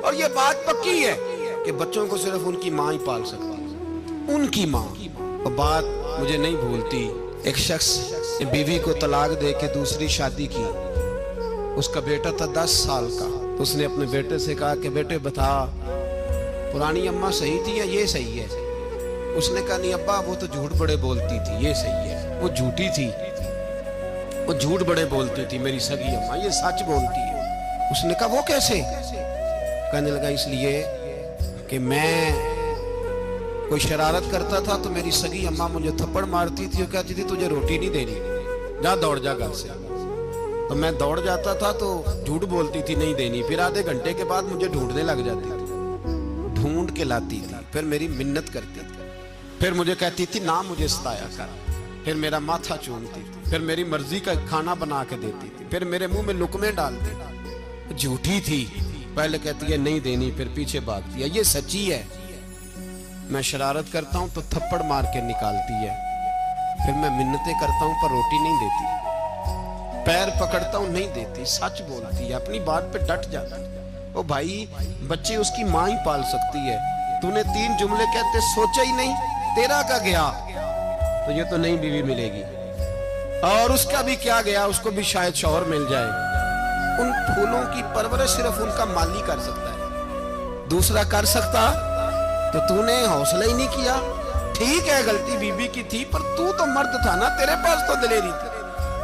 और ये बात पक्की है कि बच्चों को सिर्फ उनकी माँ ही पाल सकती है, उनकी माँ। और बात मुझे नहीं भूलती, एक शख्स ने बीवी को तलाक दे के दूसरी शादी की। उसका बेटा था 10 साल का, तो उसने अपने बेटे से कहा कि बेटे बता, पुरानी अम्मा सही थी या ये सही है? उसने कहा नहीं अब्बा, वो तो झूठ बड़े बोलती थी, ये सही है। वो झूठी थी, वो झूठ बड़े बोलती थी मेरी सगी अम्मा, ये सच बोलती है। उसने कहा वो कैसे? कहने लगा इसलिए कि मैं कोई शरारत करता था तो मेरी सगी अम्मा मुझे थप्पड़ मारती थी और कहती थी तुझे रोटी नहीं देनी, जा दौड़ जा घर से। तो मैं दौड़ जाता था तो झूठ बोलती थी नहीं देनी, फिर आधे घंटे के बाद मुझे ढूंढने लग जाती थी, ढूंढ के लाती थी, फिर मेरी मिन्नत करती थी, फिर मुझे कहती थी ना मुझे सताया कर, फिर मेरा माथा चूमती थी, फिर मेरी मर्जी का खाना बना के देती थी, फिर मेरे मुंह में लुकमे डालती। झूठी थी, पहले कहती है नहीं देनी, फिर पीछे भागती है। ये सच्ची है, मैं शरारत करता हूं तो थप्पड़ मार के निकालती है, फिर मैं मिन्नतें करता हूं पर रोटी नहीं देती, पैर पकड़ता हूं नहीं देती, सच बोलती है, अपनी बात पे डट जाती है। ओ भाई, बच्चे उसकी माँ ही पाल सकती है। तूने 3 जुमले कहते सोचा ही नहीं, तेरा का गया तो ये तो नई बीवी मिलेगी, और उसका भी क्या गया, उसको भी शायद शौहर मिल जाए। उन फूलों की परवरिश सिर्फ उनका माली कर सकता है, दूसरा कर सकता तो तूने हौसला ही नहीं किया। ठीक है गलती बीबी की थी, पर तू तो मर्द था ना, तेरे पास तो दलेरी थी।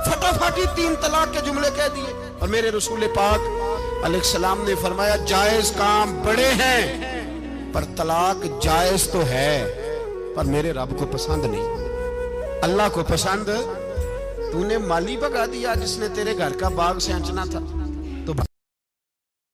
फटाफटी 3 तलाक के जुमले कह दिए। और मेरे रसूल पाक अलैहिस्सलाम ने फरमाया जायज काम बड़े हैं, पर तलाक जायज तो है, पर मेरे रब को पसंद नहीं, अल्लाह को पसंद। तूने माली भगा दिया जिसने तेरे घर का बाग सेंचना था।